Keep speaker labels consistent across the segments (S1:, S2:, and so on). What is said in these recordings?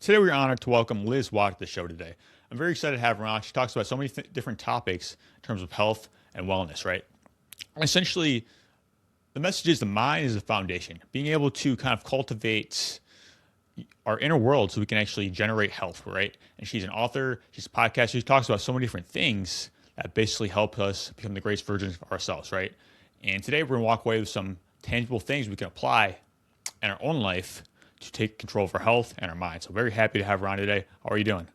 S1: Today, we're honored to welcome Liz Watt to the show today. I'm very excited to have her on. She talks about so many different topics in terms of health and wellness, right? Essentially, the message is the mind is the foundation. Being able to kind of cultivate our inner world so we can actually generate health, right? And she's an author, she's a podcaster, she talks about so many different things that basically help us become the greatest versions of ourselves, right? And today, we're going to walk away with some tangible things we can apply in our own life to take control of our health and our mind. So very happy to have her on today. How are you doing?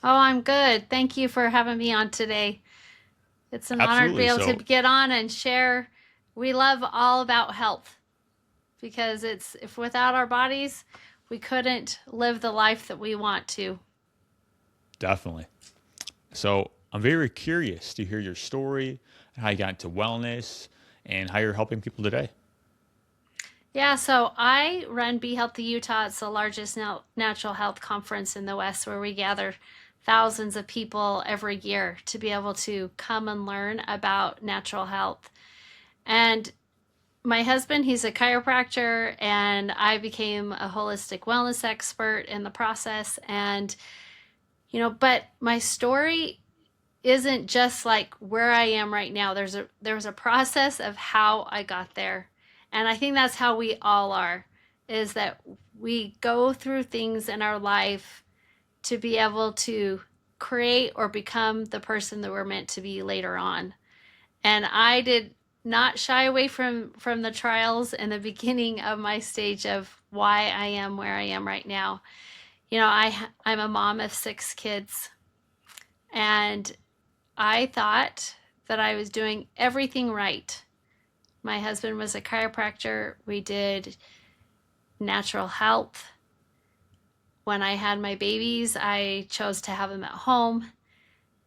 S2: Oh, I'm good. Thank you for having me on today. It's an honor to be
S1: Absolutely.
S2: able to
S1: So
S2: get on and share. We love all about health because it's if without our bodies, we couldn't live the life that we want to.
S1: definitely. So I'm very curious to hear your story and how you got into wellness and how you're helping people today.
S2: Yeah, so I run Be Healthy Utah. It's the largest natural health conference in the West where we gather thousands of people every year to be able to come and learn about natural health. And my husband, he's a chiropractor, and I became a holistic wellness expert in the process. And, but my story isn't just like where I am right now. There was a process of how I got there. And I think that's how we all are, is that we go through things in our life to be able to create or become the person that we're meant to be later on. And I did not shy away from the trials in the beginning of my stage of why I am where I am right now. I'm a mom of 6 kids, and I thought that I was doing everything right. My husband was a chiropractor. We did natural health. When I had my babies, I chose to have them at home.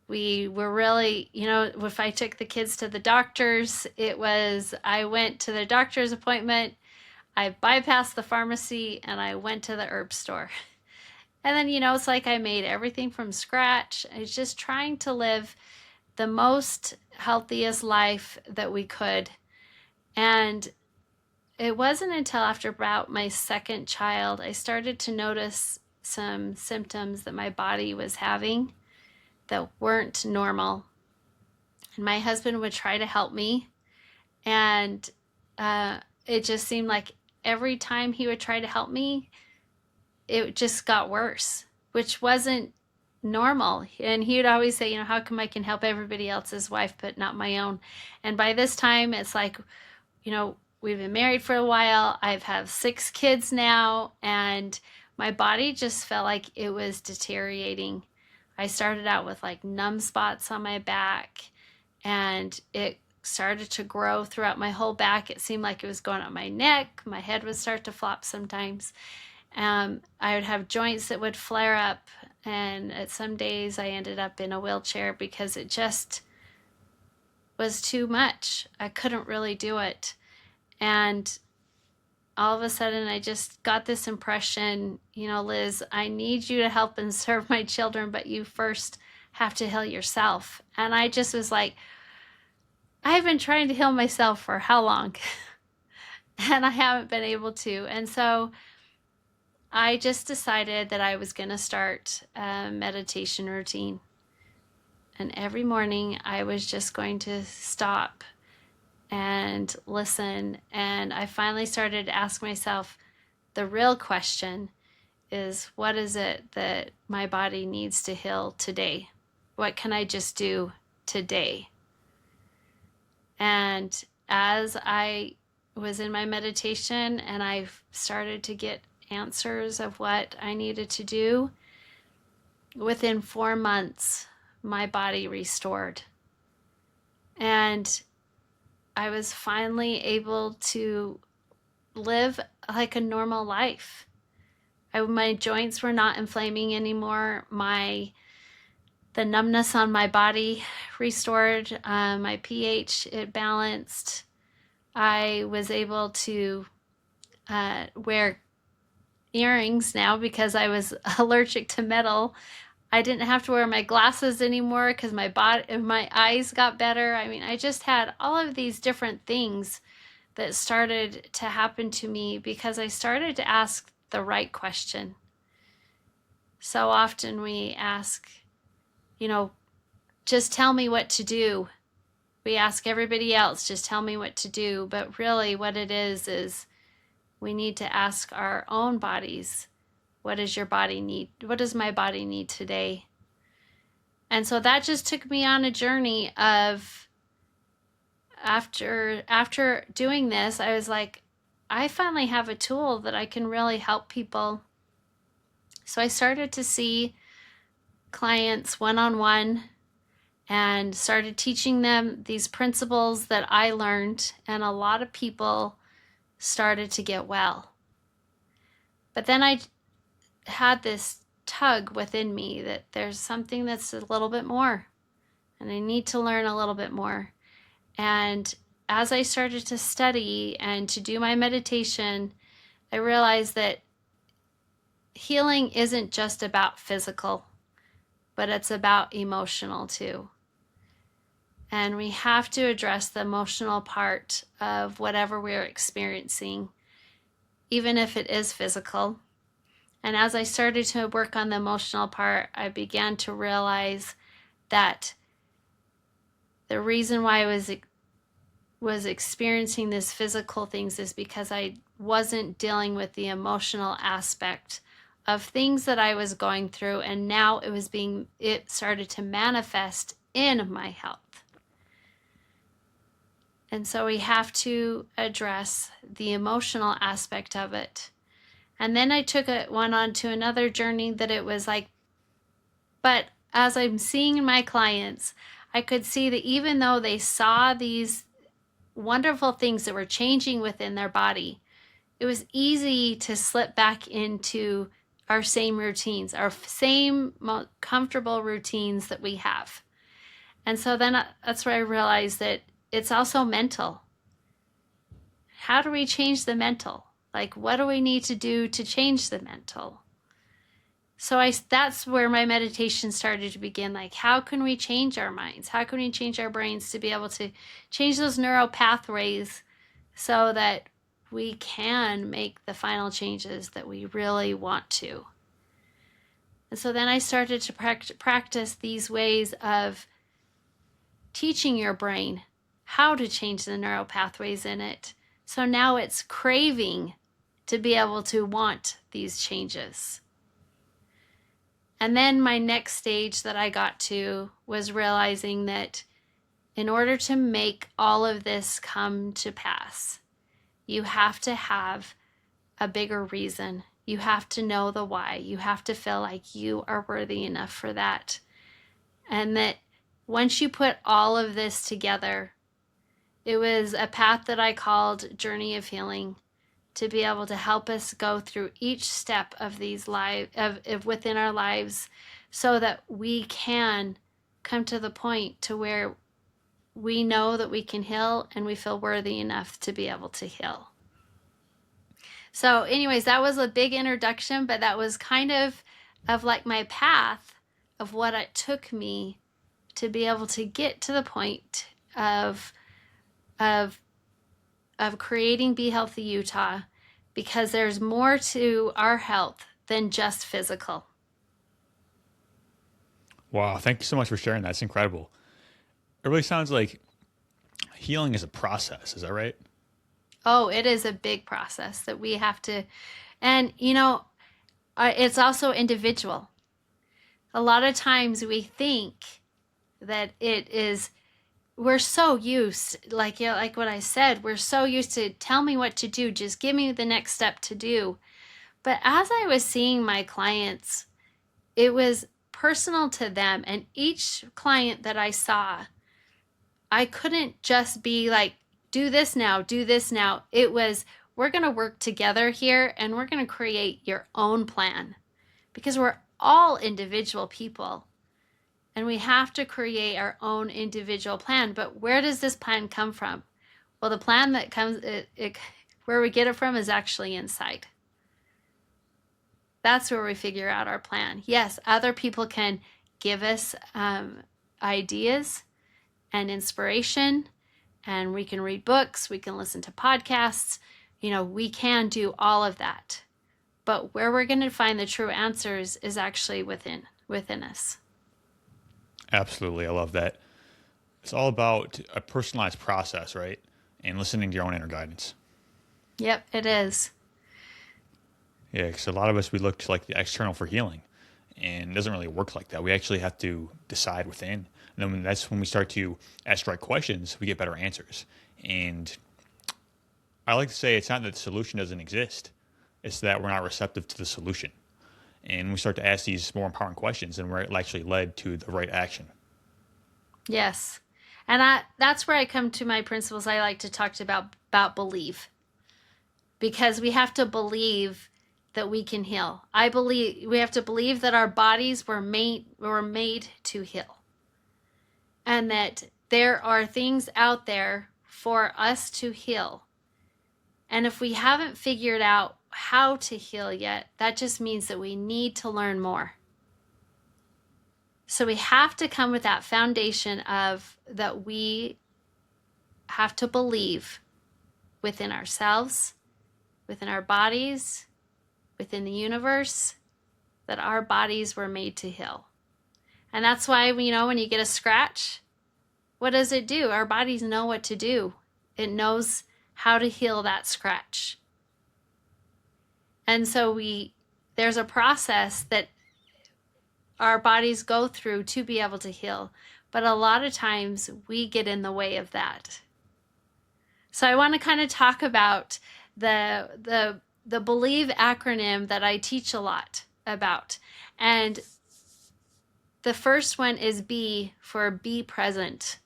S2: We were really, if I took the kids to the doctors, I went to the doctor's appointment, I bypassed the pharmacy, and I went to the herb store. And then, it's like I made everything from scratch. I was just trying to live the most healthiest life that we could. And it wasn't until after about my second child, I started to notice some symptoms that my body was having that weren't normal. And my husband would try to help me. And it just seemed like every time he would try to help me, it just got worse, which wasn't normal. And he would always say, how come I can help everybody else's wife, but not my own? And by this time, it's like, we've been married for a while. I've had 6 kids now, and my body just felt like it was deteriorating. I started out with like numb spots on my back, and it started to grow throughout my whole back. It seemed like it was going up my neck. My head would start to flop sometimes. I would have joints that would flare up, and at some days I ended up in a wheelchair because it just was too much. I couldn't really do it. And all of a sudden, I just got this impression, Liz, I need you to help and serve my children, but you first have to heal yourself. And I just was like, I've been trying to heal myself for how long? And I haven't been able to. And so I just decided that I was going to start a meditation routine. And every morning, I was just going to stop and listen. And I finally started to ask myself the real question is, what is it that my body needs to heal today? What can I just do today? And as I was in my meditation and I started to get answers of what I needed to do, within 4 months, my body restored. And I was finally able to live like a normal life. My joints were not inflaming anymore. The numbness on my body restored. My pH, it balanced. I was able to wear earrings now because I was allergic to metal. I didn't have to wear my glasses anymore because my eyes got better. I mean, I just had all of these different things that started to happen to me because I started to ask the right question. So often we ask, you know, just tell me what to do. We ask everybody else, just tell me what to do. But really, what it is we need to ask our own bodies, what does your body need? What does my body need today? And so that just took me on a journey of after doing this, I was like, I finally have a tool that I can really help people. So I started to see clients one on one and started teaching them these principles that I learned, and a lot of people started to get well. But then I had this tug within me that there's something that's a little bit more, and I need to learn a little bit more. And as I started to study and to do my meditation, I realized that healing isn't just about physical, but it's about emotional too. And we have to address the emotional part of whatever we're experiencing, even if it is physical. And as I started to work on the emotional part, I began to realize that the reason why I was experiencing these physical things is because I wasn't dealing with the emotional aspect of things that I was going through, and now it started to manifest in my health. And so we have to address the emotional aspect of it. And then I went on to another journey that it was like, but as I'm seeing my clients, I could see that even though they saw these wonderful things that were changing within their body, it was easy to slip back into our same routines, our same comfortable routines that we have. And so then that's where I realized that it's also mental. How do we change the mental? Like, what do we need to do to change the mental? So that's where my meditation started to begin. Like, how can we change our minds? How can we change our brains to be able to change those neural pathways so that we can make the final changes that we really want to? And so then I started to practice these ways of teaching your brain how to change the neural pathways in it. So now it's craving to be able to want these changes. And then my next stage that I got to was realizing that in order to make all of this come to pass, you have to have a bigger reason. You have to know the why. You have to feel like you are worthy enough for that. And that once you put all of this together, it was a path that I called Journey of Healing, to be able to help us go through each step of these within our lives, so that we can come to the point to where we know that we can heal and we feel worthy enough to be able to heal. So anyways, that was a big introduction, but that was kind of like my path of what it took me to be able to get to the point of creating Be Healthy Utah, because there's more to our health than just physical.
S1: Wow, thank you so much for sharing that. It's incredible. It really sounds like healing is a process. Is that right?
S2: Oh, it is a big process that we have to, and it's also individual. A lot of times we think that it is, we're so used, like what I said, we're so used to tell me what to do, just give me the next step to do. But as I was seeing my clients, it was personal to them, and each client that I saw, I couldn't just be like, do this now, do this now. It was, we're going to work together here and we're going to create your own plan, because we're all individual people. And we have to create our own individual plan. But where does this plan come from? Well, the plan that comes, where we get it from is actually inside. That's where we figure out our plan. Yes, other people can give us ideas and inspiration, and we can read books, we can listen to podcasts. We can do all of that. But where we're going to find the true answers is actually within us.
S1: Absolutely. I love that. It's all about a personalized process, right? And listening to your own inner guidance.
S2: Yep, it is.
S1: Yeah, because a lot of us, we look to like the external for healing, and it doesn't really work like that. We actually have to decide within. And then that's when we start to ask the right questions, we get better answers. And I like to say it's not that the solution doesn't exist, it's that we're not receptive to the solution. And we start to ask these more empowering questions, and we're actually led to the right action.
S2: Yes. And that's where I come to my principles I like to talk about belief. Because we have to believe that we can heal. I believe we have to believe that our bodies were made to heal. And that there are things out there for us to heal. And if we haven't figured out how to heal yet, that just means that we need to learn more. So we have to come with that foundation of that we have to believe within ourselves, within our bodies, within the universe, that our bodies were made to heal. And that's why, when you get a scratch, what does it do? Our bodies know what to do. It knows how to heal that scratch. And so there's a process that our bodies go through to be able to heal. But a lot of times we get in the way of that. So I want to kind of talk about the Believe acronym that I teach a lot about. And the first one is B for be present.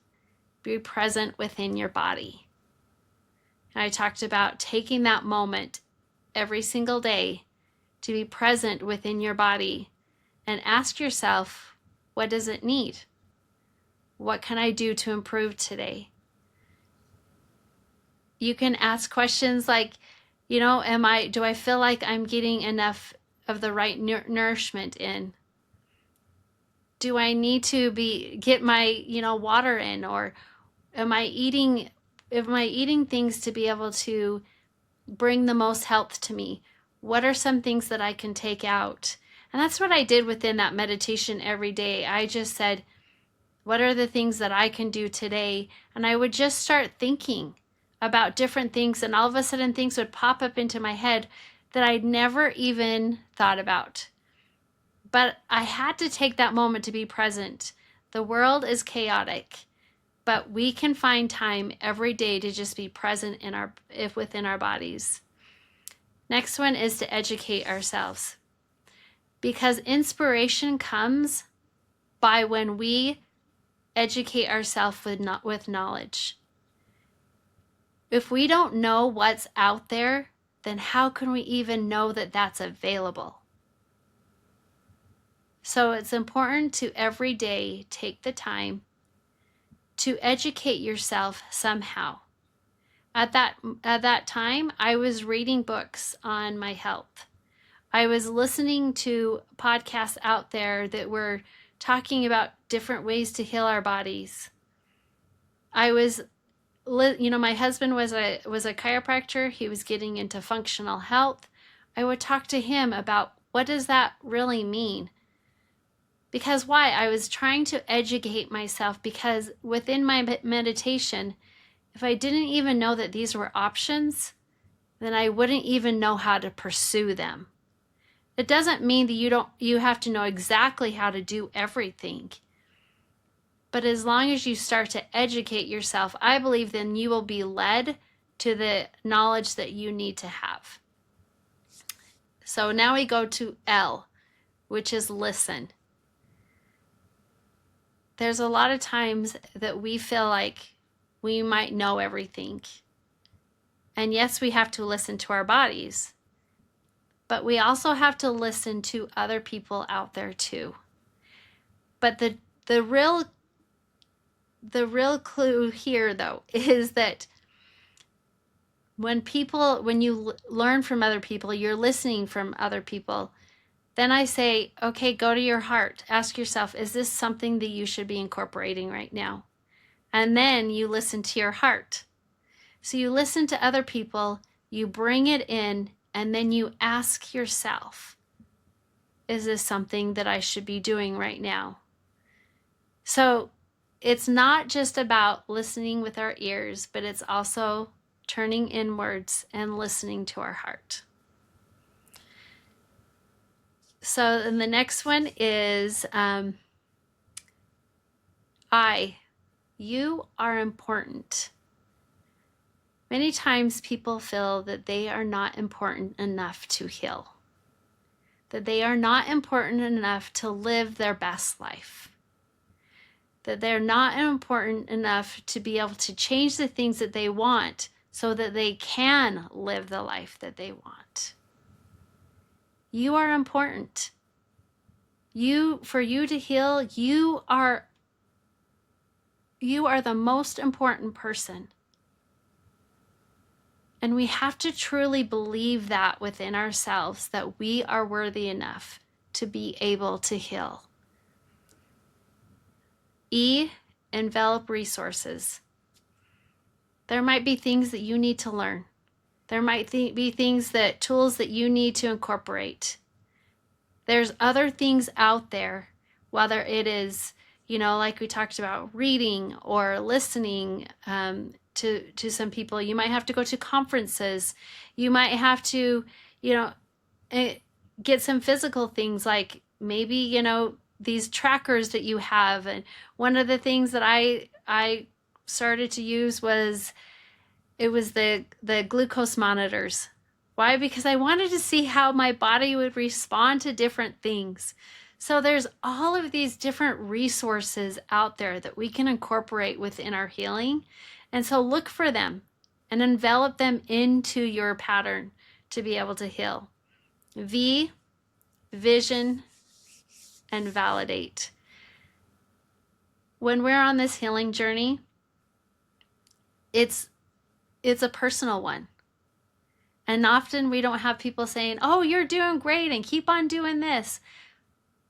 S2: Be present within your body. And I talked about taking that moment every single day to be present within your body and ask yourself, what does it need? What can I do to improve today? You can ask questions like, do I feel like I'm getting enough of the right nourishment in? Do I need to get my, water in, or am I eating things to be able to bring the most health to me? What are some things that I can take out? And that's what I did within that meditation every day. I just said, what are the things that I can do today? And I would just start thinking about different things, and all of a sudden things would pop up into my head that I'd never even thought about. But I had to take that moment to be present. The world is chaotic, but we can find time every day to just be present within our bodies. Next one is to educate ourselves. Because inspiration comes by when we educate ourselves with knowledge. If we don't know what's out there, then how can we even know that that's available? So it's important to every day take the time to educate yourself somehow. At that time, I was reading books on my health. I was listening to podcasts out there that were talking about different ways to heal our bodies. My husband was a chiropractor. He was getting into functional health. I would talk to him about what does that really mean? Because why? I was trying to educate myself, because within my meditation, if I didn't even know that these were options, then I wouldn't even know how to pursue them. It doesn't mean that you have to know exactly how to do everything. But as long as you start to educate yourself, I believe then you will be led to the knowledge that you need to have. So now we go to L, which is listen. There's a lot of times that we feel like we might know everything. And yes, we have to listen to our bodies, but we also have to listen to other people out there too. But the real clue here, though, is that when you learn from other people, you're listening from other people, then I say, okay, go to your heart. Ask yourself, is this something that you should be incorporating right now? And then you listen to your heart. So you listen to other people, you bring it in, And then you ask yourself, is this something that I should be doing right now? So it's not just about listening with our ears, but it's also turning inwards and listening to our heart. So, and the next one is you are important. Many times people feel that they are not important enough to heal, that they are not important enough to live their best life, that they're not important enough to be able to change the things that they want so that they can live the life that they want. You are important. For you to heal, you are the most important person. And we have to truly believe that within ourselves, that we are worthy enough to be able to heal. E, envelop resources. There might be things that you need to learn. There might be tools that you need to incorporate. There's other things out there, whether it is, like we talked about, reading or listening to some people. You might have to go to conferences. You might have to, get some physical things, like maybe, these trackers that you have. And one of the things that I started to use was the glucose monitors. Why? Because I wanted to see how my body would respond to different things. So there's all of these different resources out there that we can incorporate within our healing. And so look for them and envelop them into your pattern to be able to heal. V, vision and validate. When we're on this healing journey, it's a personal one. And often we don't have people saying, oh, you're doing great and keep on doing this.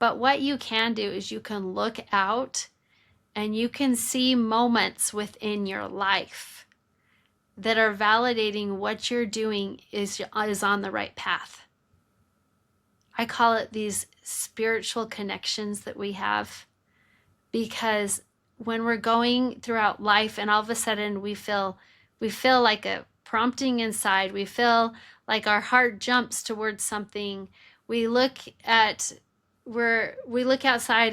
S2: But what you can do is you can look out and you can see moments within your life that are validating what you're doing is on the right path. I call it these spiritual connections that we have, because when we're going throughout life and all of a sudden we feel like a prompting inside, we feel like our heart jumps towards something. We look outside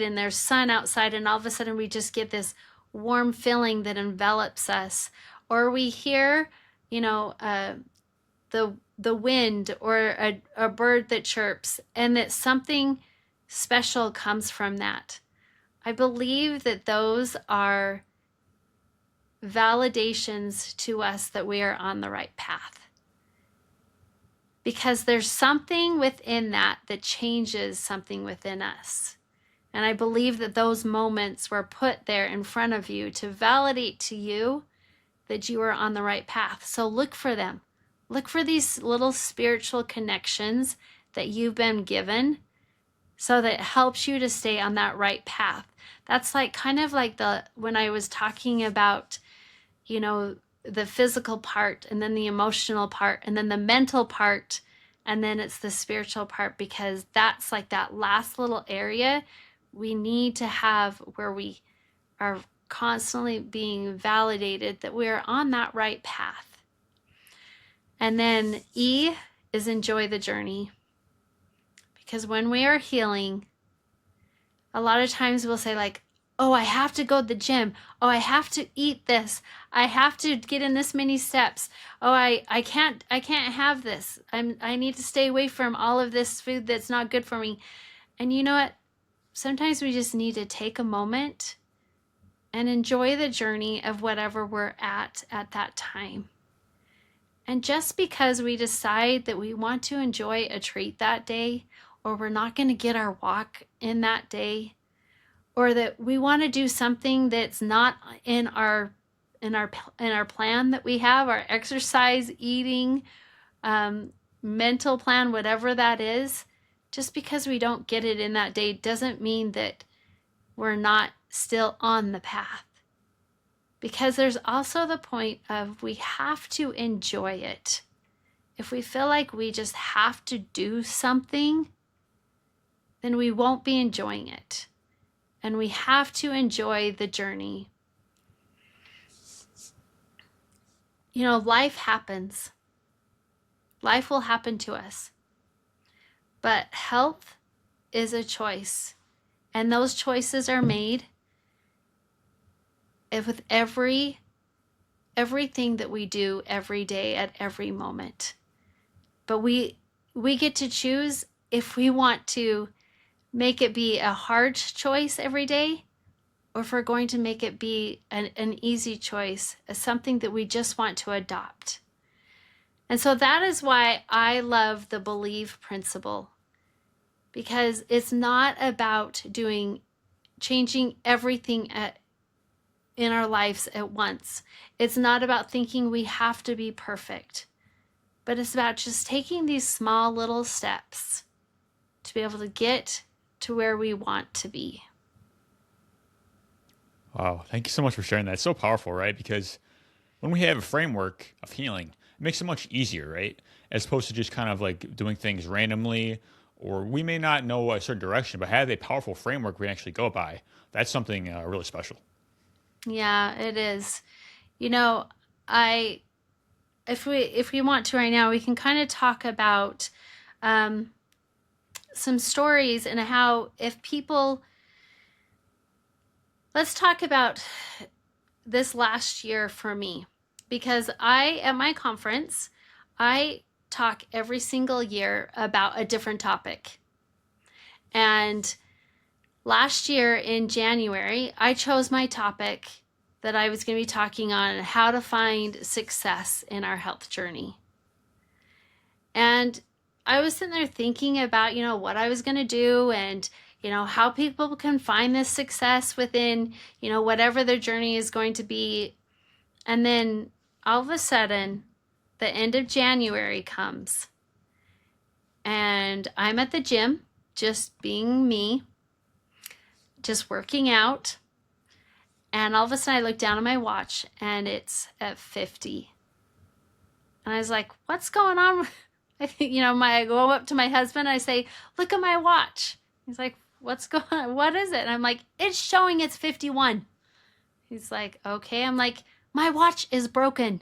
S2: and there's sun outside, and all of a sudden we just get this warm feeling that envelops us. Or we hear, the wind or a bird that chirps, and that something special comes from that. I believe that those are validations to us that we are on the right path. Because there's something within that changes something within us. And I believe that those moments were put there in front of you to validate to you that you are on the right path. So look for them. Look for these little spiritual connections that you've been given, so that it helps you to stay on that right path. That's kind of like when I was talking about, the physical part, and then the emotional part, and then the mental part, and then it's the spiritual part, because that's like that last little area we need to have, where we are constantly being validated that we are on that right path. And then E is enjoy the journey. Because when we are healing, a lot of times we'll say oh, I have to go to the gym. Oh, I have to eat this. I have to get in this many steps. Oh, I can't have this. I need to stay away from all of this food that's not good for me. And you know what? Sometimes we just need to take a moment and enjoy the journey of whatever we're at that time. And just because we decide that we want to enjoy a treat that day, or we're not going to get our walk in that day, or that we want to do something that's not in our plan that we have, our exercise, eating, mental plan, whatever that is, just because we don't get it in that day doesn't mean that we're not still on the path. Because there's also the point of we have to enjoy it. if we feel like we just have to do something, then we won't be enjoying it. And we have to enjoy the journey. You know, life happens. Life will happen to us. But health is a choice. And those choices are made with everything that we do every day at every moment. But we get to choose if we want to make it be a hard choice every day, or if we're going to make it be an easy choice, as something that we just want to adopt. And so that is why I love the believe principle, because it's not about changing everything in our lives at once. It's not about thinking we have to be perfect, but it's about just taking these small little steps to be able to get to where we want to be.
S1: Wow. Thank you so much for sharing that. It's so powerful, right? Because when we have a framework of healing, it makes it much easier, right? As opposed to just kind of like doing things randomly, or we may not know a certain direction, but have a powerful framework we actually go by. That's something really special.
S2: Yeah, it is. You know, I if we want to right now, we can kind of talk about um, some stories and how if people. Let's talk about this last year for me, because at my conference, I talk every single year about a different topic. And last year in January, I chose my topic that I was going to be talking on: how to find success in our health journey. And I was sitting there thinking about, what I was going to do, and, how people can find this success within, whatever their journey is going to be. And then all of a sudden, the end of January comes, and I'm at the gym, just being me, just working out. And all of a sudden, I look down at my watch, and it's at 50. And I was like, what's going on? I go up to my husband, I say, look at my watch. He's like, what's going on? What is it? And I'm like, it's showing it's 51. He's like, okay. I'm like, my watch is broken.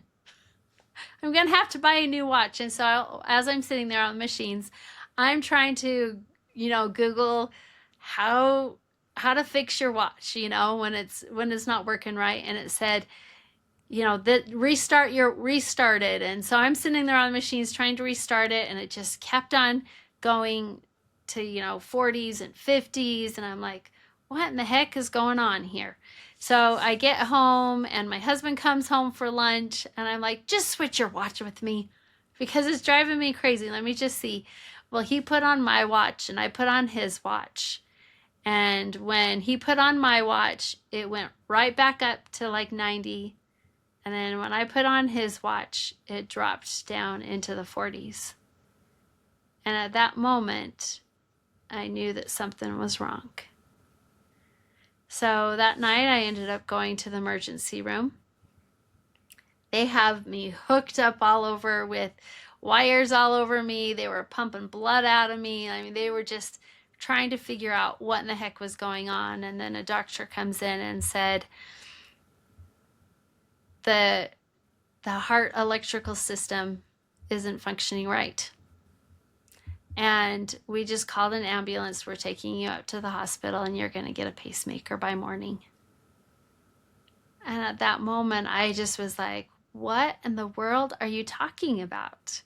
S2: I'm going to have to buy a new watch. And so as I'm sitting there on the machines, I'm trying to, Google how to fix your watch, when it's not working right. And it said, that restarted. And so I'm sitting there on the machines trying to restart it, and it just kept on going to 40s and 50s, and I'm like, what in the heck is going on here? So I get home, and my husband comes home for lunch, and I'm like, just switch your watch with me, because it's driving me crazy. Let me just see. Well, he put on my watch and I put on his watch, and when he put on my watch, it went right back up to like 90. And then when I put on his watch, it dropped down into the 40s. And at that moment, I knew that something was wrong. So that night, I ended up going to the emergency room. They have me hooked up all over with wires all over me. They were pumping blood out of me. I mean, they were just trying to figure out what in the heck was going on. And then a doctor comes in and said, the heart electrical system isn't functioning right. And we just called an ambulance. We're taking you out to the hospital, and you're going to get a pacemaker by morning. And at that moment, I just was like, what in the world are you talking about?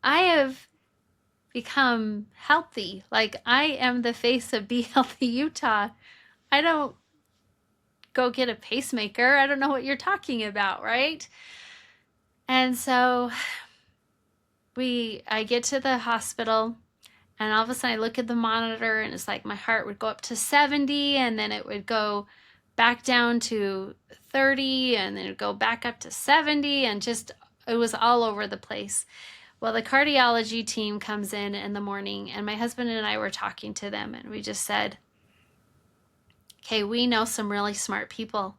S2: I have become healthy. Like, I am the face of Be Healthy Utah. I don't go get a pacemaker. I don't know what you're talking about, right? And so I get to the hospital, and all of a sudden I look at the monitor, and it's like my heart would go up to 70, and then it would go back down to 30, and then it would go back up to 70, and just it was all over the place. Well, the cardiology team comes in the morning, and my husband and I were talking to them, and we just said, okay, we know some really smart people.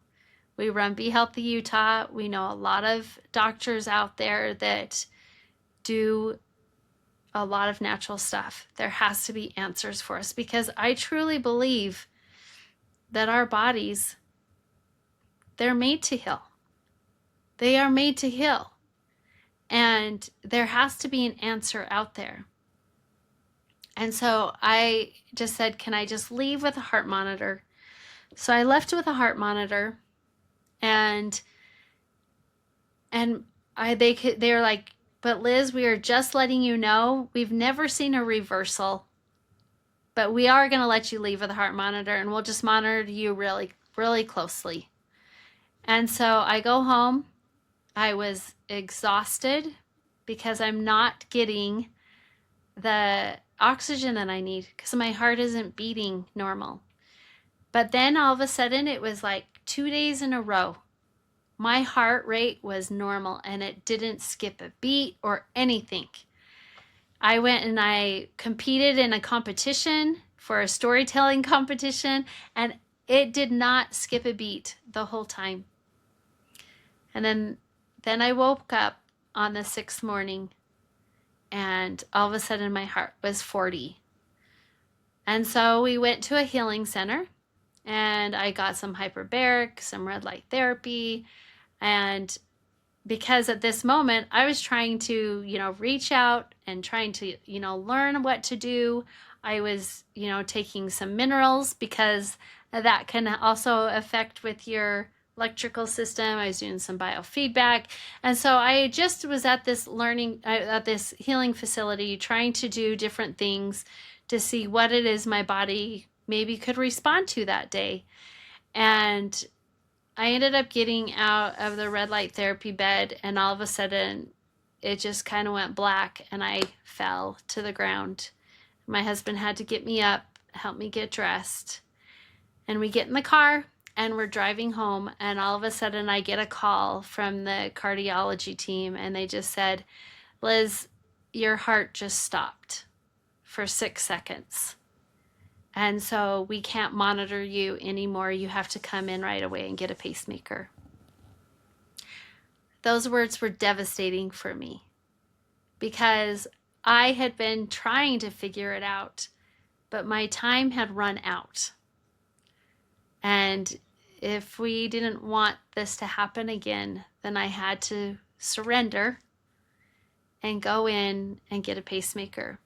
S2: We run Be Healthy Utah. We know a lot of doctors out there that do a lot of natural stuff. There has to be answers for us because I truly believe that our bodies, they're made to heal. They are made to heal. And there has to be an answer out there. And so I just said, can I just leave with a heart monitor? So I left with a heart monitor, and they were like, but Liz, we are just letting you know we've never seen a reversal, but we are going to let you leave with a heart monitor, and we'll just monitor you really, really closely. And so I go home. I was exhausted because I'm not getting the oxygen that I need because my heart isn't beating normal. But then all of a sudden, it was like 2 days in a row. My heart rate was normal and it didn't skip a beat or anything. I went and I competed in a competition for a storytelling competition, and it did not skip a beat the whole time. And then I woke up on the sixth morning, and all of a sudden my heart was 40. And so we went to a healing center, and I got some hyperbaric, some red light therapy, and because at this moment I was trying to, reach out and trying to, learn what to do. I was, taking some minerals because that can also affect with your electrical system. I was doing some biofeedback. And so I just was at this at this healing facility, trying to do different things to see what it is my body maybe could respond to that day. And I ended up getting out of the red light therapy bed, and all of a sudden it just kind of went black and I fell to the ground. My husband had to get me up, help me get dressed. And we get in the car and we're driving home, and all of a sudden I get a call from the cardiology team, and they just said, Liz, your heart just stopped for 6 seconds. And so we can't monitor you anymore. You have to come in right away and get a pacemaker. Those words were devastating for me because I had been trying to figure it out, but my time had run out. And if we didn't want this to happen again, then I had to surrender and go in and get a pacemaker,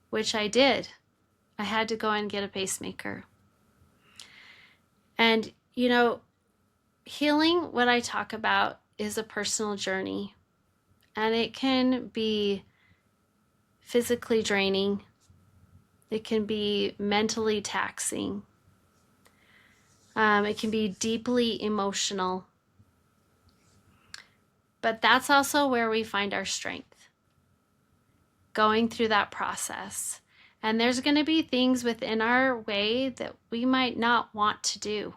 S2: which I did. I had to go and get a pacemaker. And, healing, what I talk about, is a personal journey. And it can be physically draining. It can be mentally taxing. It can be deeply emotional. But that's also where we find our strength, going through that process. And there's going to be things within our way that we might not want to do.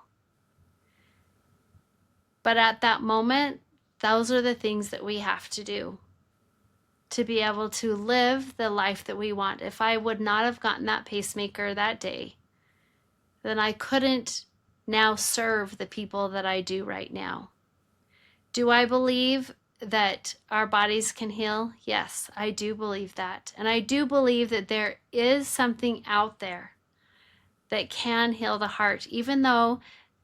S2: But at that moment, those are the things that we have to do to be able to live the life that we want. If I would not have gotten that pacemaker that day, then I couldn't now serve the people that I do right now. Do I believe that our bodies can heal? Yes, I do believe that. And I do believe that there is something out there that can heal the heart, even though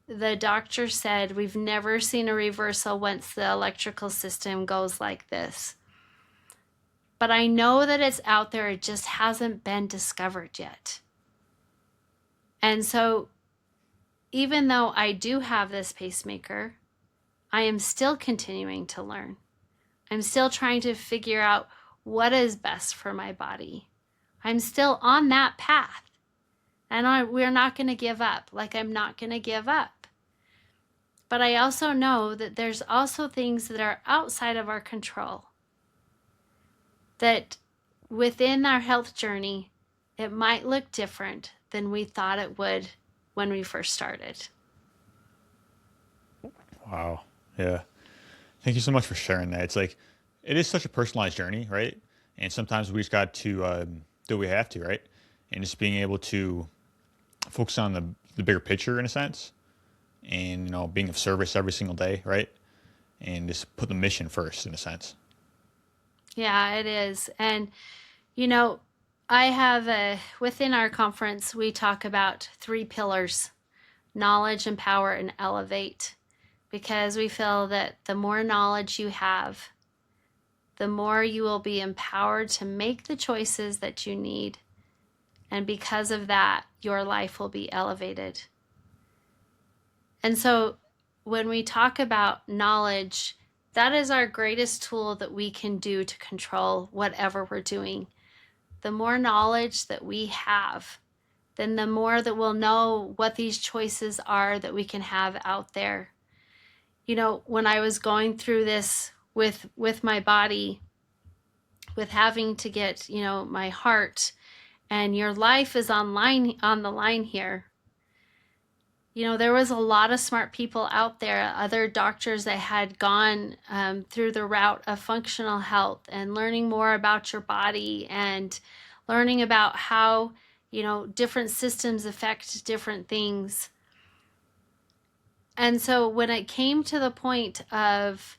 S2: the doctor said we've never seen a reversal once the electrical system goes like this. But I know that it's out there, it just hasn't been discovered yet. And so even though I do have this pacemaker, I am still continuing to learn. I'm still trying to figure out what is best for my body. I'm still on that path. And we're not going to give up. Like, I'm not going to give up. But I also know that there's also things that are outside of our control. That within our health journey, it might look different than we thought it would when we first started.
S1: Wow. Yeah. Thank you so much for sharing that. It's like, it is such a personalized journey, right? And sometimes we just got to do what we have to, right? And just being able to focus on the bigger picture in a sense, and being of service every single day, right? And just put the mission first in a sense.
S2: Yeah, it is. And, you know, I have within our conference, we talk about three pillars: knowledge, empower, and elevate. Because we feel that the more knowledge you have, the more you will be empowered to make the choices that you need. And because of that, your life will be elevated. And so when we talk about knowledge, that is our greatest tool that we can do to control whatever we're doing. The more knowledge that we have, then the more that we'll know what these choices are that we can have out there. You know, when I was going through this with my body, with having to get, you know, my heart, and your life is on the line here. You know, there was a lot of smart people out there, other doctors that had gone through the route of functional health and learning more about your body and learning about how, you know, different systems affect different things. And so when it came to the point of,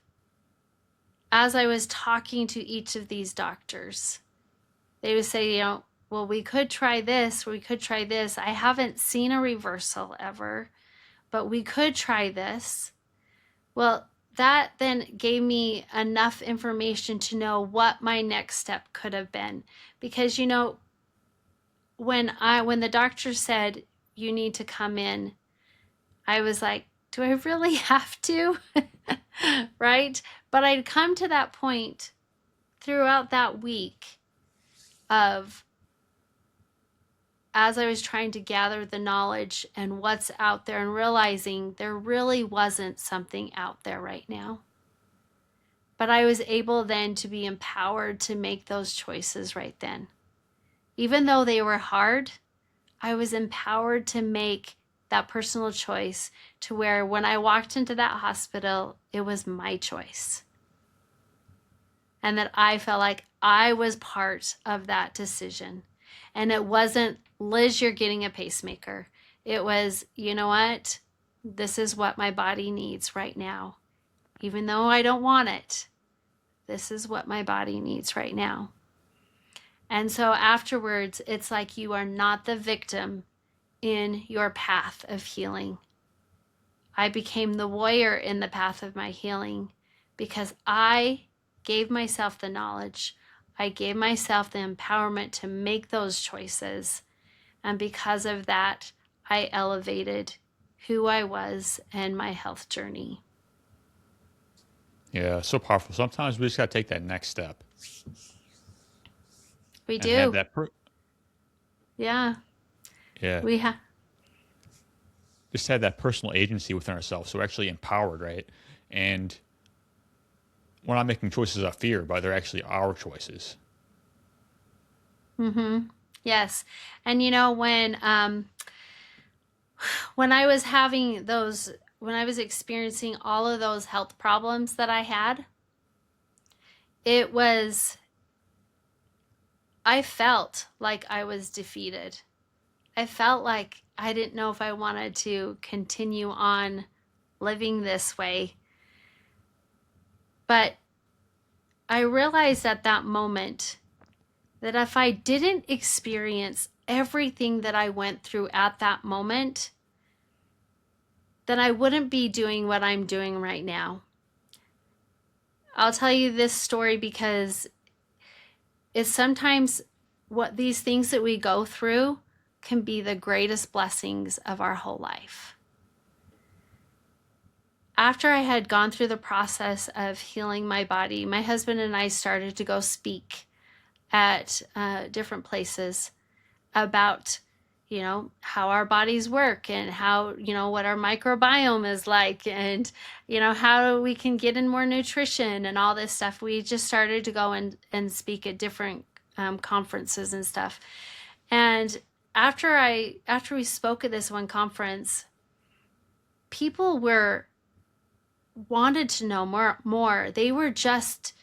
S2: as I was talking to each of these doctors, they would say, you know, well, we could try this, we could try this. I haven't seen a reversal ever, but we could try this. Well, that then gave me enough information to know what my next step could have been. Because, you know, when the doctor said you need to come in, I was like, do I really have to? Right? But I'd come to that point throughout that week of, as I was trying to gather the knowledge and what's out there and realizing there really wasn't something out there right now. But I was able then to be empowered to make those choices right then. Even though they were hard, I was empowered to make that personal choice, to where when I walked into that hospital, it was my choice. And that I felt like I was part of that decision. And it wasn't, Liz, you're getting a pacemaker. It was, you know what? This is what my body needs right now. Even though I don't want it, this is what my body needs right now. And so afterwards, it's like you are not the victim in your path of healing. I became the warrior in the path of my healing because I gave myself the knowledge. I gave myself the empowerment to make those choices. And because of that, I elevated who I was and my health journey.
S1: Yeah, so powerful. Sometimes we just got to take that next step
S2: We
S1: and have
S2: do.
S1: that.
S2: Yeah.
S1: Yeah,
S2: We have.
S1: just have that personal agency within ourselves. So we're actually empowered, right? And we're not making choices out of fear, but they're actually our choices.
S2: Mm-hmm. Yes. And you know, when I was having those, when I was experiencing all of those health problems that I had, it was, I felt like I was defeated. I felt like I didn't know if I wanted to continue on living this way. But I realized at that moment that if I didn't experience everything that I went through at that moment, then I wouldn't be doing what I'm doing right now. I'll tell you this story because it's sometimes what these things that we go through can be the greatest blessings of our whole life. After I had gone through the process of healing my body, my husband and I started to go speak at different places about, you know, how our bodies work and how, you know, what our microbiome is like and, you know, how we can get in more nutrition and all this stuff. We just started to go and speak at different conferences and stuff. And after we spoke at this one conference, people were wanted to know more. They were just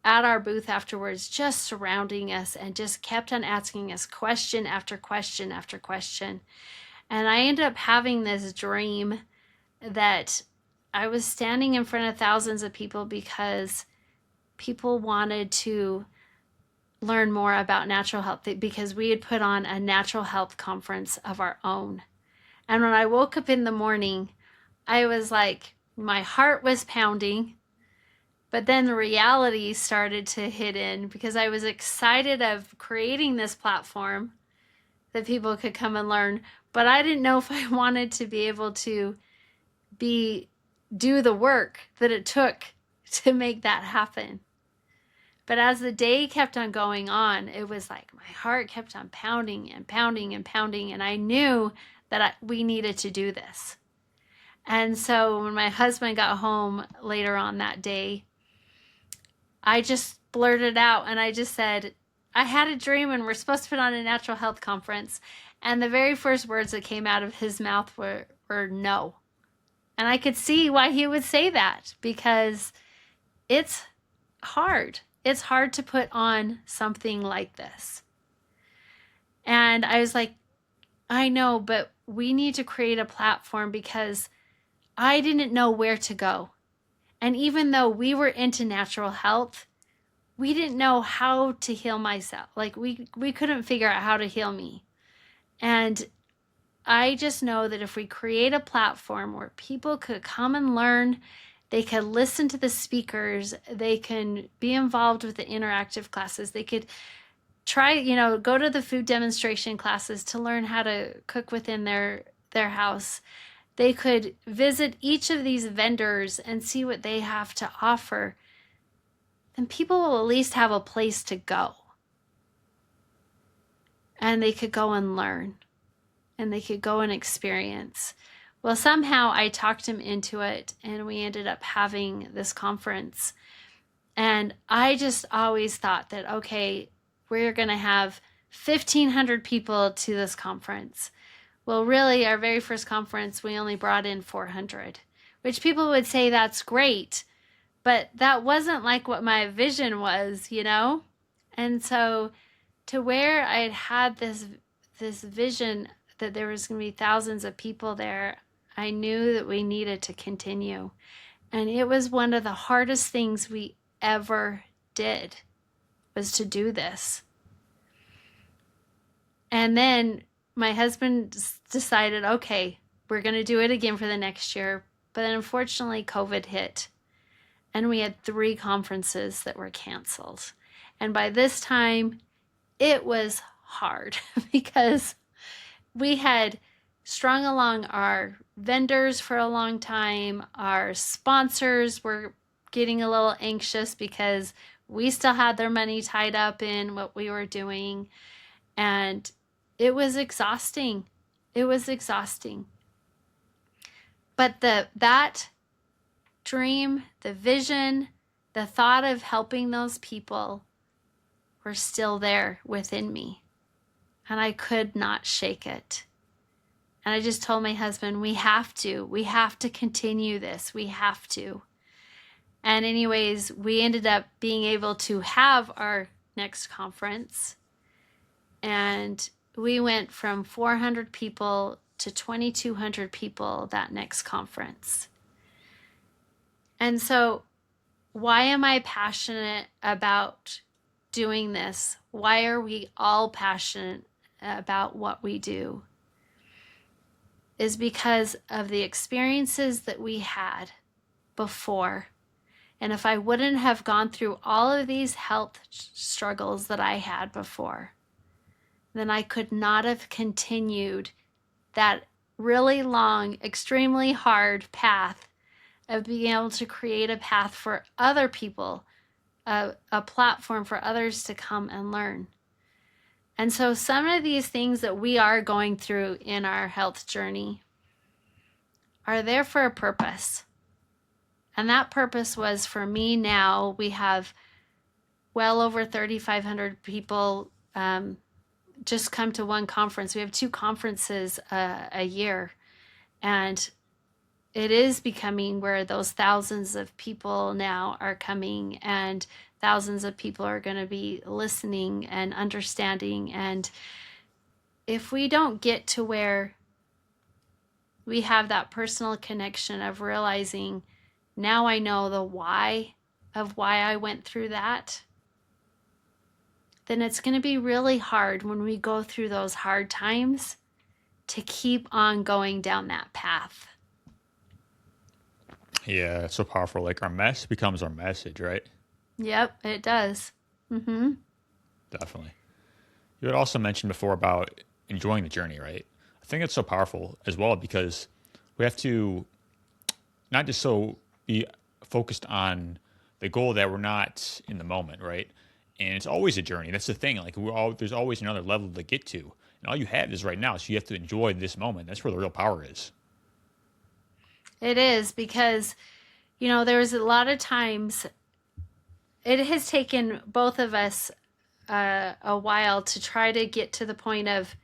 S2: at our booth afterwards, just surrounding us and just kept on asking us question after question after question. And I ended up having this dream that I was standing in front of thousands of people because people wanted to learn more about natural health because we had put on a natural health conference of our own. And when I woke up in the morning, I was like, my heart was pounding, but then the reality started to hit in because I was excited of creating this platform that people could come and learn, but I didn't know if I wanted to be able to do the work that it took to make that happen. But as the day kept on going on, it was like my heart kept on pounding and pounding and pounding, and I knew that we needed to do this. And so when my husband got home later on that day, I just blurted out and I just said, I had a dream and we're supposed to put on a natural health conference. And the very first words that came out of his mouth were no. And I could see why he would say that, because it's hard. It's hard to put on something like this. And I was like, I know, but we need to create a platform because I didn't know where to go. And even though we were into natural health, we didn't know how to heal myself. Like we couldn't figure out how to heal me. And I just know that if we create a platform where people could come and learn, they could listen to the speakers, they can be involved with the interactive classes, they could try, go to the food demonstration classes to learn how to cook within their house. They could visit each of these vendors and see what they have to offer. Then people will at least have a place to go. And they could go and learn. And they could go and experience. Well, somehow I talked him into it, and we ended up having this conference. And I just always thought that, okay, we're going to have 1,500 people to this conference. Well, really, our very first conference, we only brought in 400, which people would say that's great, but that wasn't like what my vision was, And so to where I had this vision that there was going to be thousands of people there, I knew that we needed to continue. And it was one of the hardest things we ever did, was to do this. And then my husband decided, okay, we're going to do it again for the next year. But then unfortunately, COVID hit. And we had 3 conferences that were canceled. And by this time, it was hard because we had strung along our vendors for a long time. Our sponsors were getting a little anxious because we still had their money tied up in what we were doing. And it was exhausting. It was exhausting. But that dream, the vision, the thought of helping those people were still there within me. And I could not shake it. And I just told my husband, we have to continue this. We have to. And anyways, we ended up being able to have our next conference. And we went from 400 people to 2,200 people that next conference. And so why am I passionate about doing this? Why are we all passionate about what we do? Is because of the experiences that we had before. And if I wouldn't have gone through all of these health struggles that I had before, then I could not have continued that really long, extremely hard path of being able to create a path for other people, a platform for others to come and learn. And so some of these things that we are going through in our health journey are there for a purpose. And that purpose was, for me now, we have well over 3,500 people just come to one conference. We have 2 conferences a year. And it is becoming where those thousands of people now are coming, and thousands of people are going to be listening and understanding. And if we don't get to where we have that personal connection of realizing, now I know the why of why I went through that, then it's going to be really hard when we go through those hard times to keep on going down that path.
S1: Yeah, it's so powerful. Like our mess becomes our message, right?
S2: Yep, it does. Mm-hmm.
S1: Definitely. You had also mentioned before about enjoying the journey, right? I think it's so powerful as well because we have to not just so be focused on the goal that we're not in the moment, right? And it's always a journey. That's the thing. Like there's always another level to get to, and all you have is right now. So you have to enjoy this moment. That's where the real power is.
S2: It is because, there's a lot of times it has taken both of us a while to try to get to the point of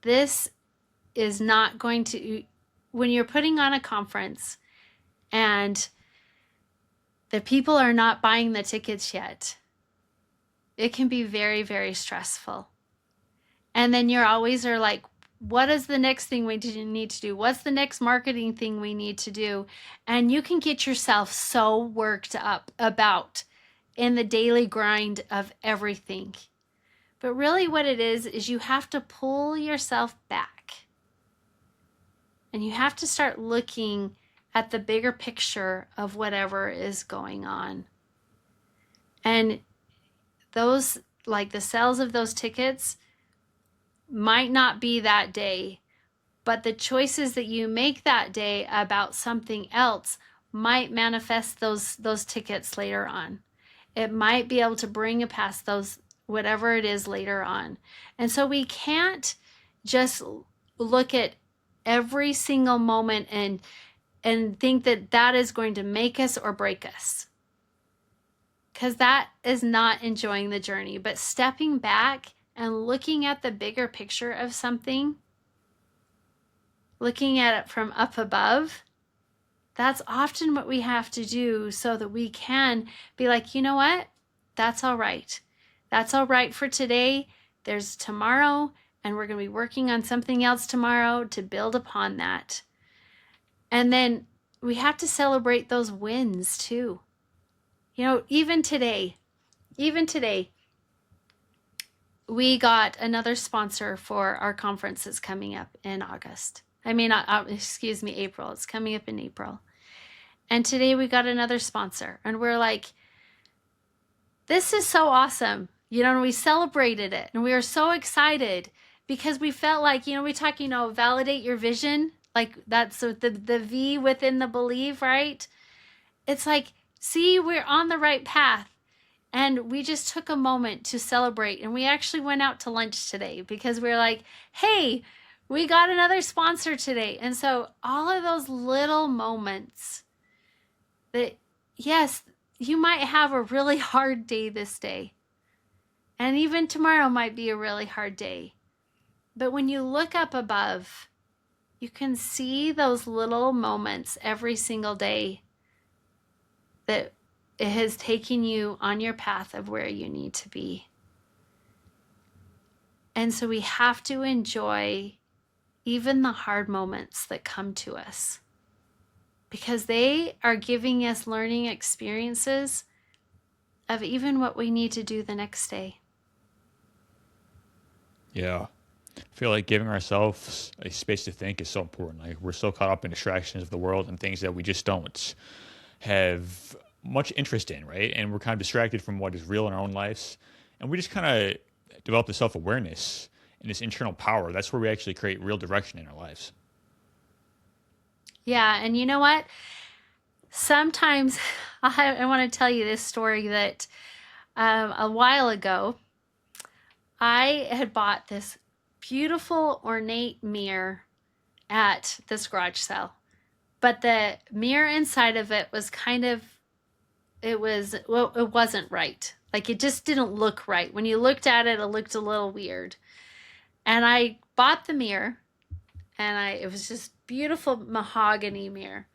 S2: this is not going to, when you're putting on a conference and the people are not buying the tickets yet, it can be very, very stressful. And then you're always are like, what is the next thing we need to do? What's the next marketing thing we need to do? And you can get yourself so worked up about in the daily grind of everything. But really, what it is you have to pull yourself back and you have to start looking at the bigger picture of whatever is going on. And those, like the sales of those tickets, might not be that day, but the choices that you make that day about something else might manifest those tickets later on. It might be able to bring past those whatever it is later on. And so we can't just look at every single moment and think that that is going to make us or break us, because that is not enjoying the journey. But stepping back and looking at the bigger picture of something, looking at it from up above, that's often what we have to do so that we can be like, you know what? That's all right. That's all right for today. There's tomorrow, and we're going to be working on something else tomorrow to build upon that. And then we have to celebrate those wins too. Even today, we got another sponsor for our conference that's coming up in August. April. It's coming up in April. And today we got another sponsor, and we're like, this is so awesome. And we celebrated it, and we were so excited because we felt like, we talk, validate your vision. Like that's the V within the believe, right? It's like, see, we're on the right path. And we just took a moment to celebrate. And we actually went out to lunch today because we were like, hey, we got another sponsor today. And so all of those little moments that, yes, you might have a really hard day this day. And even tomorrow might be a really hard day. But when you look up above, you can see those little moments every single day that it has taken you on your path of where you need to be. And so we have to enjoy even the hard moments that come to us, because they are giving us learning experiences of even what we need to do the next day.
S1: Yeah. I feel like giving ourselves a space to think is so important. Like we're so caught up in distractions of the world and things that we just don't have much interest in, right? And we're kind of distracted from what is real in our own lives. And we just kind of develop the self-awareness and this internal power. That's where we actually create real direction in our lives.
S2: Yeah, and you know what? Sometimes I want to tell you this story that a while ago, I had bought this beautiful ornate mirror at this garage sale. But the mirror inside of it was it wasn't right. Like it just didn't look right. When you looked at it, it looked a little weird. And I bought the mirror, and it was just beautiful mahogany mirror.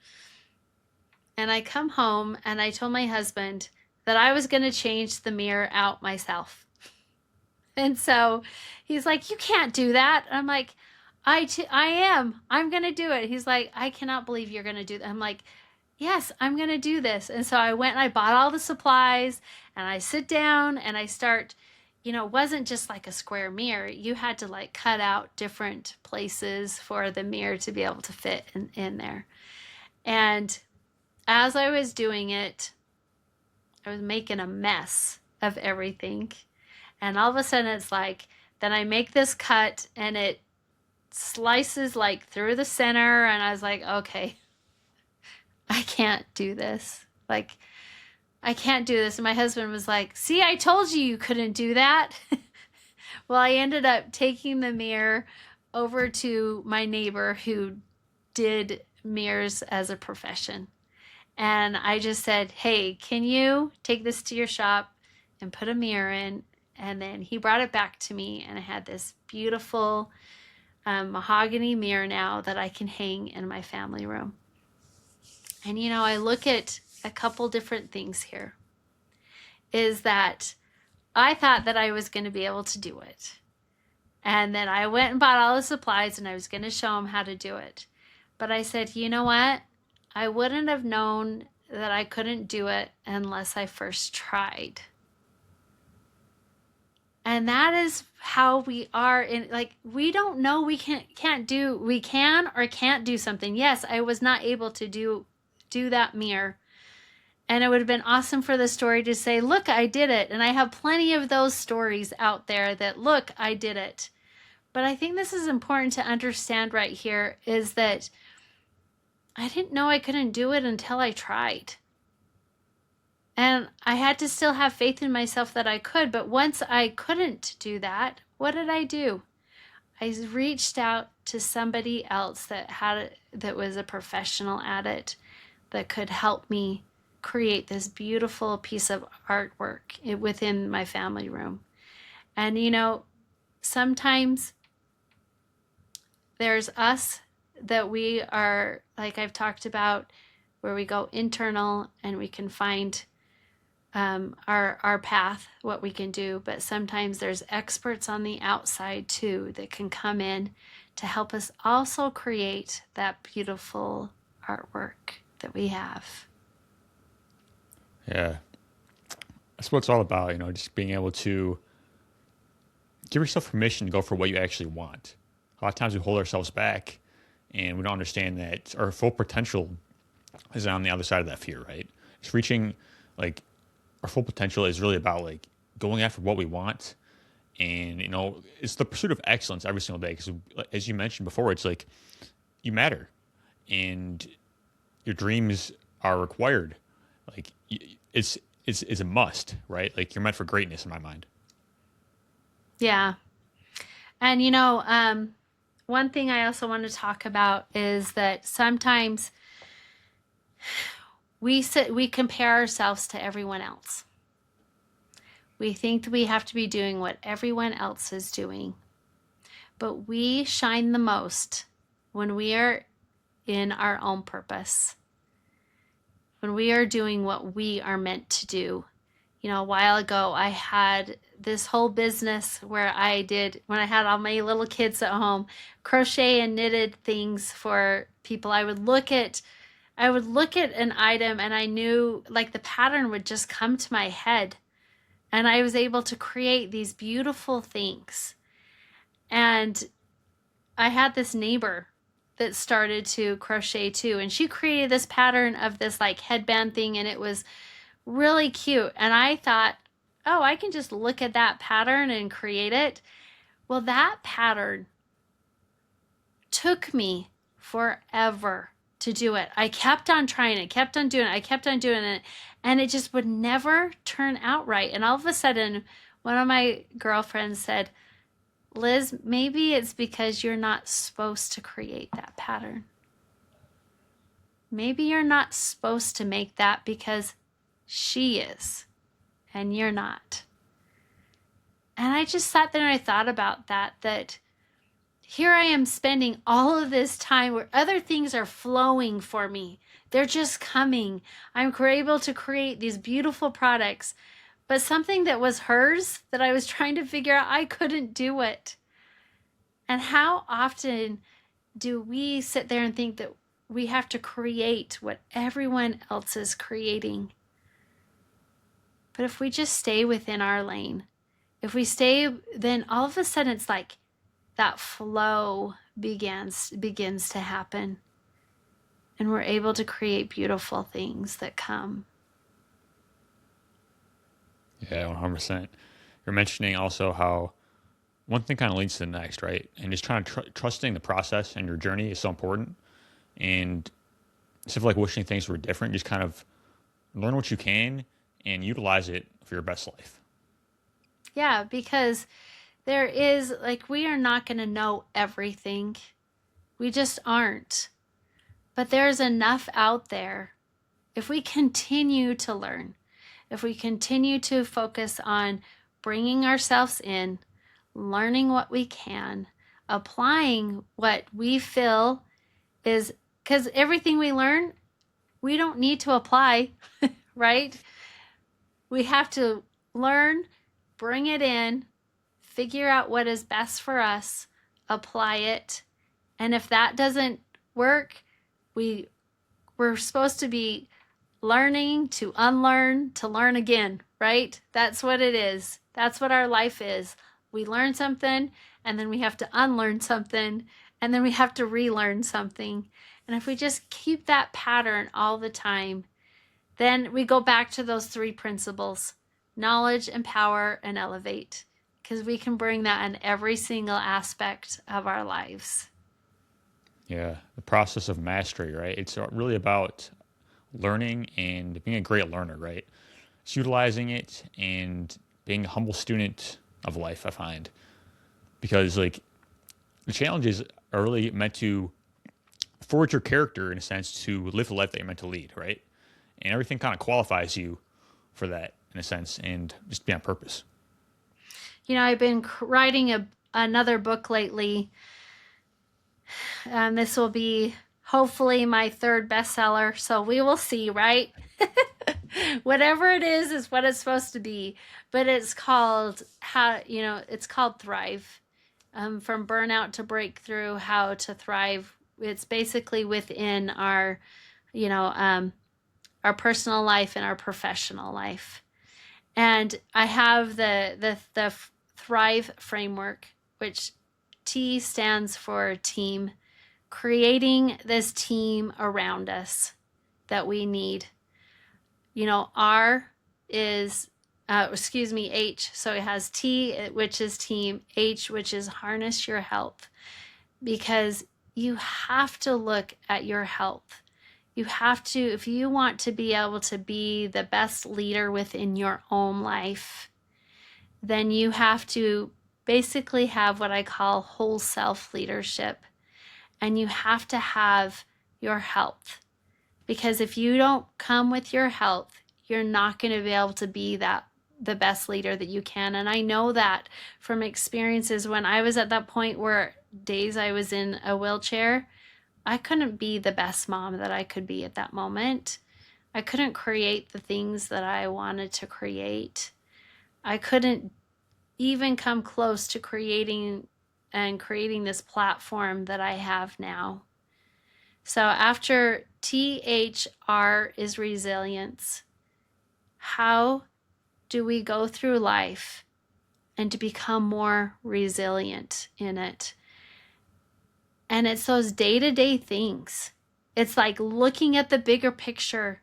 S2: And I come home and I told my husband that I was going to change the mirror out myself. And so he's like, you can't do that. I'm like, I am. I'm going to do it. He's like, I cannot believe you're going to do that. I'm like, yes, I'm going to do this. And so I went and I bought all the supplies and I sit down and I start, it wasn't just like a square mirror. You had to like cut out different places for the mirror to be able to fit in there. And as I was doing it, I was making a mess of everything. And all of a sudden it's like, then I make this cut and it slices like through the center. And I was like, okay, I can't do this. Like, I can't do this. And my husband was like, see, I told you couldn't do that. Well, I ended up taking the mirror over to my neighbor who did mirrors as a profession. And I just said, hey, can you take this to your shop and put a mirror in? And then he brought it back to me, and I had this beautiful mahogany mirror now that I can hang in my family room. And I look at a couple different things here. Is that I thought that I was going to be able to do it. And then I went and bought all the supplies and I was going to show him how to do it. But I said, you know what? I wouldn't have known that I couldn't do it unless I first tried. And that is how we are in, like, we don't know we can or can't do something. Yes, I was not able to do that mirror. And it would have been awesome for the story to say, look, I did it. And I have plenty of those stories out there that, look, I did it. But I think this is important to understand right here is that I didn't know I couldn't do it until I tried. And I had to still have faith in myself that I could. But once I couldn't do that, what did I do? I reached out to somebody else that was a professional at it, that could help me create this beautiful piece of artwork within my family room. And sometimes there's us that we are, like I've talked about, where we go internal and we can find our path, what we can do. But sometimes there's experts on the outside too that can come in to help us also create that beautiful artwork that we have.
S1: Yeah. That's what it's all about, just being able to give yourself permission to go for what you actually want. A lot of times we hold ourselves back and we don't understand that our full potential is on the other side of that fear, right? It's reaching, like, our full potential is really about like going after what we want. And, it's the pursuit of excellence every single day. Because as you mentioned before, it's like you matter and your dreams are required. Like it's a must, right? Like you're meant for greatness in my mind.
S2: Yeah. And one thing I also want to talk about is that sometimes we compare ourselves to everyone else. We think that we have to be doing what everyone else is doing. But we shine the most when we are in our own purpose. When we are doing what we are meant to do. A while ago, I had this whole business where when I had all my little kids at home, crochet and knitted things for people. I would look at an item and I knew like the pattern would just come to my head. And I was able to create these beautiful things. And I had this neighbor that started to crochet too. And she created this pattern of this like headband thing, and it was really cute. And I thought, oh, I can just look at that pattern and create it. Well, that pattern took me forever to do it. I kept on trying it, kept on doing it, and it just would never turn out right. And all of a sudden, one of my girlfriends said, Liz, maybe it's because you're not supposed to create that pattern. Maybe you're not supposed to make that because she is, and you're not. And I just sat there and I thought about that here I am spending all of this time where other things are flowing for me. They're just coming. I'm able to create these beautiful products, but something that was hers that I was trying to figure out, I couldn't do it. And how often do we sit there and think that we have to create what everyone else is creating. But if we just stay within our lane, if we stay, then all of a sudden it's like that flow begins to happen, and we're able to create beautiful things that come.
S1: Yeah, 100%. You're mentioning also how one thing kind of leads to the next, right? And just trying to trusting the process and your journey is so important. And instead of like wishing things were different, just kind of learn what you can and utilize it for your best life.
S2: Yeah, because there is, like, we are not going to know everything. We just aren't. But there's enough out there. If we continue to learn, if we continue to focus on bringing ourselves in, learning what we can, applying what we feel is, because everything we learn, we don't need to apply, right? We have to learn, bring it in, figure out what is best for us, apply it. And if that doesn't work, we we're supposed to be learning to unlearn to learn again, right? That's what it is. That's what our life is. We learn something, and then we have to unlearn something, and then we have to relearn something. And if we just keep that pattern all the time, then we go back to those three principles: knowledge, empower, and elevate, because we can bring that in every single aspect of our lives.
S1: Yeah, the process of mastery, right? It's really about learning and being a great learner, right? It's utilizing it and being a humble student of life, I find. Because like the challenges are really meant to forge your character in a sense to live the life that you're meant to lead, right? And everything kind of qualifies you for that in a sense and just be on purpose.
S2: I've been writing another book lately. This will be hopefully my third bestseller. So we will see, right? Whatever it is what it's supposed to be. But it's called it's called Thrive. From burnout to breakthrough, how to thrive. It's basically within you know, um, our personal life and our professional life. And I have the Thrive framework, which T stands for team, creating this team around us that we need. R is, H. So it has T, which is team, H, which is harness your health, because you have to look at your health. You have to, if you want to be able to be the best leader within your own life, then you have to basically have what I call whole self leadership. And you have to have your health. Because if you don't come with your health, you're not going to be able to be the best leader that you can. And I know that from experiences when I was at that point where days I was in a wheelchair, I couldn't be the best mom that I could be at that moment. I couldn't create the things that I wanted to create. I couldn't even come close to creating this platform that I have now. So after THR is resilience. How do we go through life and to become more resilient in it? And it's those day-to-day things. It's like looking at the bigger picture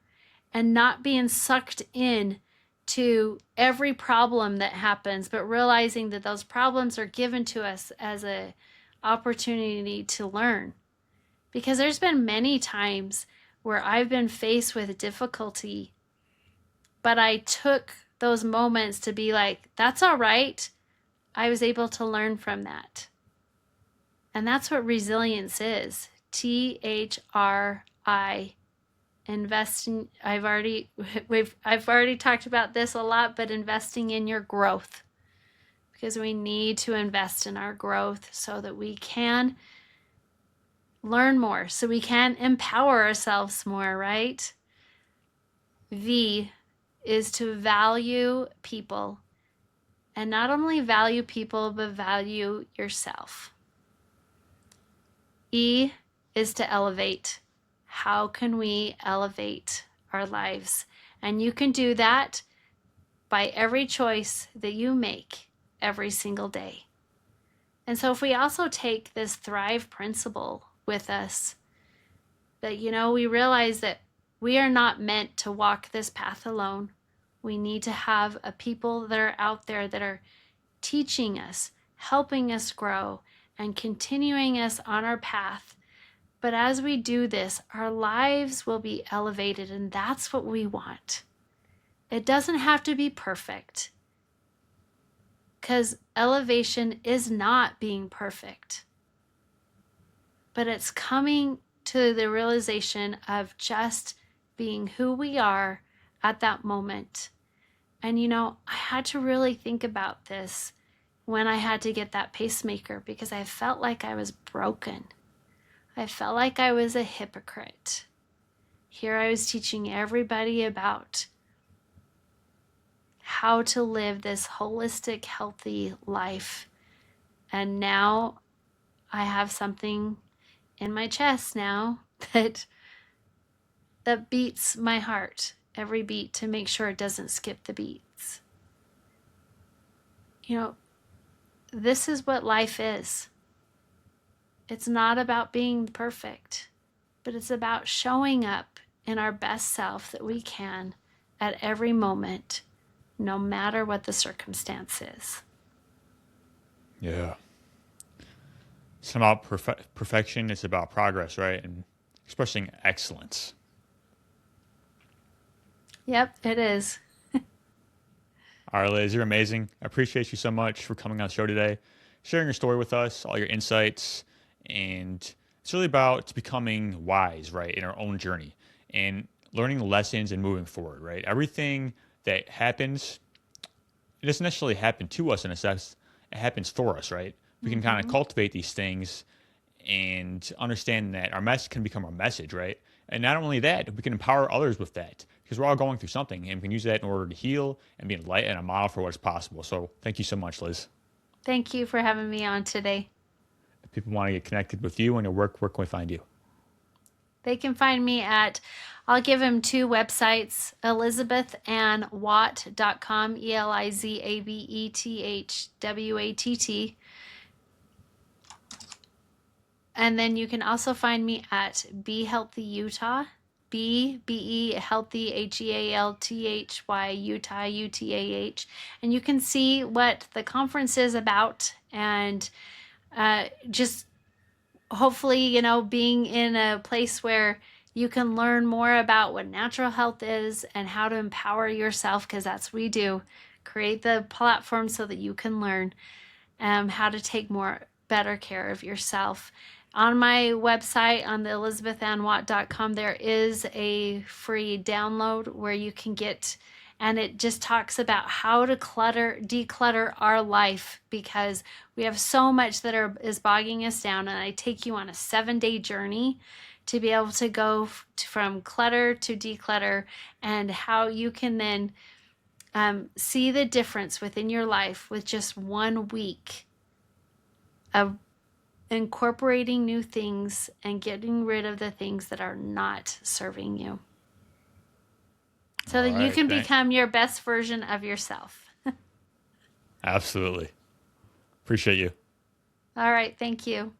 S2: and not being sucked in to every problem that happens, but realizing that those problems are given to us as an opportunity to learn. Because there's been many times where I've been faced with difficulty, but I took those moments to be like, that's all right. I was able to learn from that. And that's what resilience is. THRI. Investing, I've already talked about this a lot, but investing in your growth, because we need to invest in our growth so that we can learn more, so we can empower ourselves more, right? V is to value people, and not only value people, but value yourself. E is to elevate, how can we elevate our lives? And you can do that by every choice that you make every single day. And so if we also take this Thrive principle with us, that, we realize that we are not meant to walk this path alone. We need to have a people that are out there that are teaching us, helping us grow, and continuing us on our path. But as we do this, our lives will be elevated, and that's what we want. It doesn't have to be perfect, because elevation is not being perfect, but it's coming to the realization of just being who we are at that moment. And I had to really think about this when I had to get that pacemaker, because I felt like I was broken. I felt like I was a hypocrite. Here I was teaching everybody about how to live this holistic, healthy life. And now I have something in my chest now that beats my heart every beat to make sure it doesn't skip the beats. This is what life is. It's not about being perfect, but it's about showing up in our best self that we can at every moment, no matter what the circumstance is.
S1: Yeah. It's not about perfection. It's about progress, right? And expressing excellence.
S2: Yep, it is.
S1: All right, Liz, you're amazing. I appreciate you so much for coming on the show today, sharing your story with us, all your insights. And it's really about becoming wise, right, in our own journey and learning lessons and moving forward, right? Everything that happens, it doesn't necessarily happen to us in a sense, it happens for us, right? We can kind of
S2: Mm-hmm.
S1: cultivate these things and understand that our message can become our message, right? And not only that, we can empower others with that because we're all going through something and we can use that in order to heal and be a light and a model for what's possible. So thank you so much, Liz.
S2: Thank you for having me on today.
S1: If people want to get connected with you and your work, where can we find you?
S2: They can find me I'll give them two websites, elizabethannwatt.com, ELIZABETHWATT. And then you can also find me at Be Healthy Utah, B-E Healthy, HEALTHY, Utah, UTAH. And you can see what the conference is about and just hopefully, being in a place where you can learn more about what natural health is and how to empower yourself, because that's what we do. Create the platform so that you can learn how to take better care of yourself. On my website, on the elizabethannwatt.com, there is a free download where you can get, and it just talks about how to declutter our life, because we have so much that is bogging us down. And I take you on a 7-day journey to be able to go from clutter to declutter, and how you can then see the difference within your life with just 1 week of incorporating new things and getting rid of the things that are not serving you, so
S1: All
S2: that you
S1: right.
S2: can become your best version of yourself.
S1: Absolutely. Appreciate you.
S2: All right. Thank you.